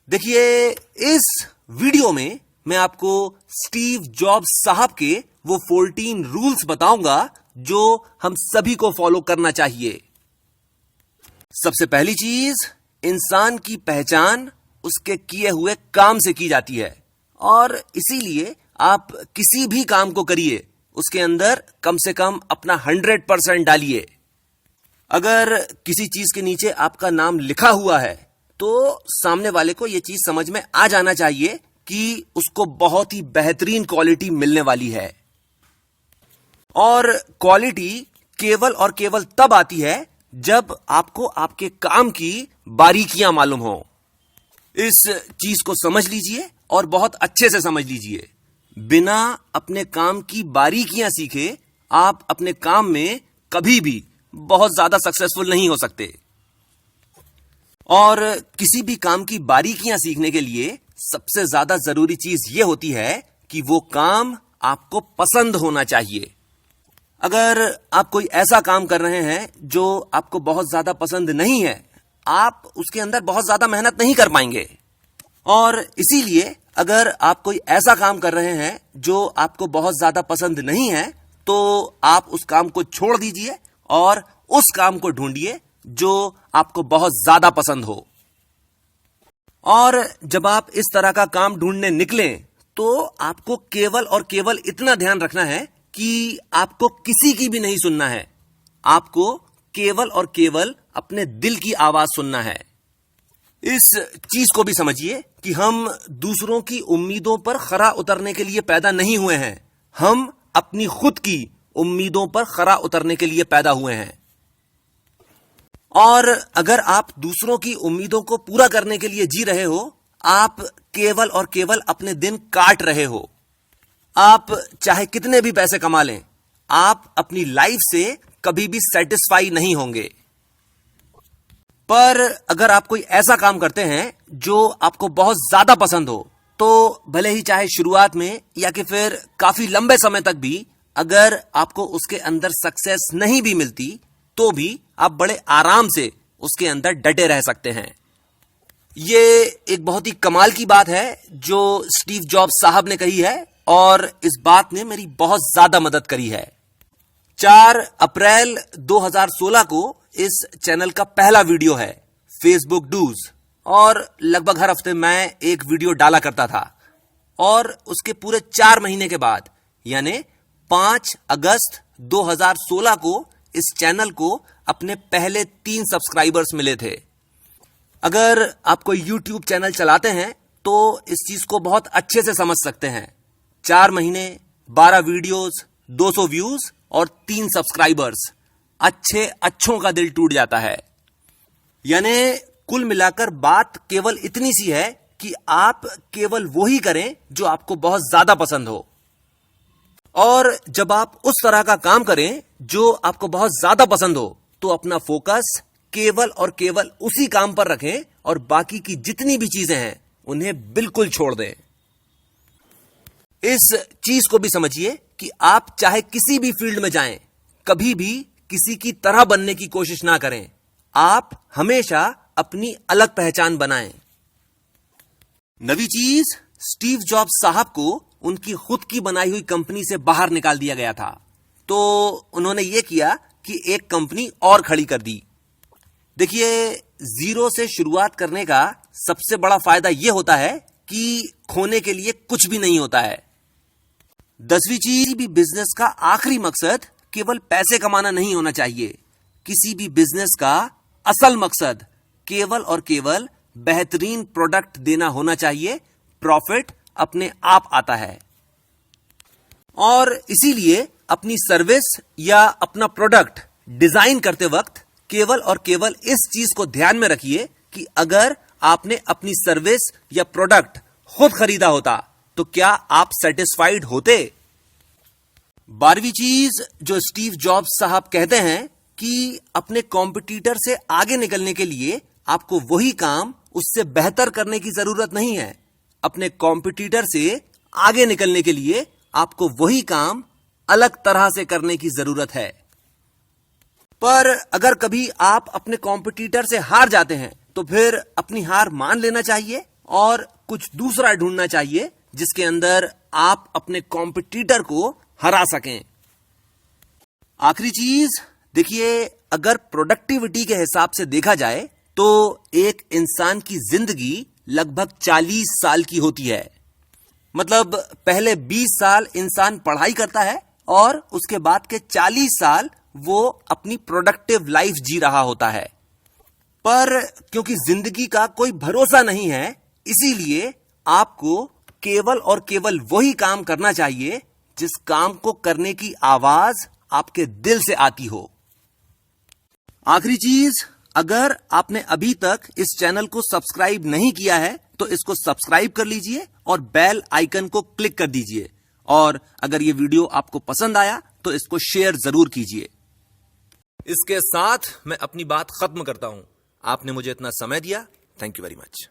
देखिए, इस वीडियो में मैं आपको स्टीव जॉब्स साहब के वो 14 रूल्स बताऊंगा जो हम सभी को फॉलो करना चाहिए। सबसे पहली चीज, इंसान की पहचान उसके किए हुए काम से की जाती है और इसीलिए आप किसी भी काम को करिए, उसके अंदर कम से कम अपना 100% डालिए। अगर किसी चीज के नीचे आपका नाम लिखा हुआ है तो सामने वाले को यह चीज समझ में आ जाना चाहिए कि उसको बहुत ही बेहतरीन क्वालिटी मिलने वाली है। और क्वालिटी केवल और केवल तब आती है जब आपको आपके काम की बारीकियां मालूम हो। इस चीज को समझ लीजिए और बहुत अच्छे से समझ लीजिए। बिना अपने काम की बारीकियां सीखे आप अपने काम में कभी भी बहुत ज्यादा सक्सेसफुल नहीं हो सकते। और किसी भी काम की बारीकियां सीखने के लिए सबसे ज्यादा जरूरी चीज यह होती है कि वो काम आपको पसंद होना चाहिए। अगर आप कोई ऐसा काम कर रहे हैं जो आपको बहुत ज्यादा पसंद नहीं है, आप उसके अंदर बहुत ज्यादा मेहनत नहीं कर पाएंगे। और इसीलिए अगर आप कोई ऐसा काम कर रहे हैं जो आपको बहुत ज्यादा पसंद नहीं है, तो आप उस काम को छोड़ दीजिए और उस काम को ढूंढिए जो आपको बहुत ज्यादा पसंद हो। और जब आप इस तरह का काम ढूंढने निकलें तो आपको केवल और केवल इतना ध्यान रखना है कि आपको किसी की भी नहीं सुनना है। आपको केवल और केवल अपने दिल की आवाज सुनना है। इस चीज को भी समझिए कि हम दूसरों की उम्मीदों पर खरा उतरने के लिए पैदा नहीं हुए हैं, हम अपनी खुद की उम्मीदों पर खरा उतरने के लिए पैदा हुए हैं। और अगर आप दूसरों की उम्मीदों को पूरा करने के लिए जी रहे हो, आप केवल और केवल अपने दिन काट रहे हो। आप चाहे कितने भी पैसे कमा लें, आप अपनी लाइफ से कभी भी सेटिस्फाई नहीं होंगे। पर अगर आप कोई ऐसा काम करते हैं जो आपको बहुत ज्यादा पसंद हो, तो भले ही चाहे शुरुआत में या कि फिर काफी लंबे समय तक भी अगर आपको उसके अंदर सक्सेस नहीं भी मिलती, तो भी आप बड़े आराम से उसके अंदर डटे रह सकते हैं। ये एक बहुत ही कमाल की बात है जो स्टीव जॉब्स साहब ने कही है और इस बात ने मेरी बहुत ज्यादा मदद करी है। 4 अप्रैल 2016 को इस चैनल का पहला वीडियो है, फेसबुक डूज, और लगभग हर हफ्ते मैं एक वीडियो डाला करता था। और उसके पूरे 4 महीने के बाद यानी 5 अगस्त 2016 को इस चैनल को अपने पहले 3 सब्सक्राइबर्स मिले थे। अगर आप कोई YouTube चैनल चलाते हैं तो इस चीज को बहुत अच्छे से समझ सकते हैं। 4 महीने, 12 वीडियोस, 200 व्यूज और 3 सब्सक्राइबर्स, अच्छों का दिल टूट जाता है। यानी कुल मिलाकर बात केवल इतनी सी है कि आप केवल वही करें जो आपको बहुत ज्यादा पसंद हो। और जब आप उस तरह का काम करें जो आपको बहुत ज्यादा पसंद हो, तो अपना फोकस केवल और केवल उसी काम पर रखें और बाकी की जितनी भी चीजें हैं उन्हें बिल्कुल छोड़ दें। इस चीज को भी समझिए कि आप चाहे किसी भी फील्ड में जाएं, कभी भी किसी की तरह बनने की कोशिश ना करें। आप हमेशा अपनी अलग पहचान बनाएं। नवी चीज, स्टीव जॉब्स साहब को उनकी खुद की बनाई हुई कंपनी से बाहर निकाल दिया गया था, तो उन्होंने यह किया कि एक कंपनी और खड़ी कर दी। देखिए, जीरो से शुरुआत करने का सबसे बड़ा फायदा यह होता है कि खोने के लिए कुछ भी नहीं होता है। 10वीं चीज, भी बिजनेस का आखिरी मकसद केवल पैसे कमाना नहीं होना चाहिए। किसी भी बिजनेस का असल मकसद केवल और केवल बेहतरीन प्रोडक्ट देना होना चाहिए। प्रॉफिट अपने आप आता है। और इसीलिए अपनी सर्विस या अपना प्रोडक्ट डिजाइन करते वक्त केवल और केवल इस चीज को ध्यान में रखिए कि अगर आपने अपनी सर्विस या प्रोडक्ट खुद खरीदा होता तो क्या आप सेटिस्फाइड होते। 12वीं चीज जो स्टीव जॉब्स साहब कहते हैं कि अपने कॉम्पिटिटर से आगे निकलने के लिए आपको वही काम उससे बेहतर करने की जरूरत नहीं है। अपने कॉम्पिटिटर से आगे निकलने के लिए आपको वही काम अलग तरह से करने की जरूरत है। पर अगर कभी आप अपने कॉम्पिटिटर से हार जाते हैं तो फिर अपनी हार मान लेना चाहिए और कुछ दूसरा ढूंढना चाहिए जिसके अंदर आप अपने कॉम्पिटिटर को हरा सकें। आखिरी चीज देखिए, अगर प्रोडक्टिविटी के हिसाब से देखा जाए तो एक इंसान की जिंदगी लगभग 40 साल की होती है। मतलब पहले 20 साल इंसान पढ़ाई करता है और उसके बाद के 40 साल वो अपनी प्रोडक्टिव लाइफ जी रहा होता है। पर क्योंकि जिंदगी का कोई भरोसा नहीं है, इसीलिए आपको केवल और केवल वही काम करना चाहिए जिस काम को करने की आवाज आपके दिल से आती हो। आखिरी चीज, अगर आपने अभी तक इस चैनल को सब्सक्राइब नहीं किया है तो इसको सब्सक्राइब कर लीजिए और बेल आइकन को क्लिक कर दीजिए। और अगर ये वीडियो आपको पसंद आया तो इसको शेयर जरूर कीजिए। इसके साथ मैं अपनी बात खत्म करता हूं। आपने मुझे इतना समय दिया, थैंक यू वेरी मच।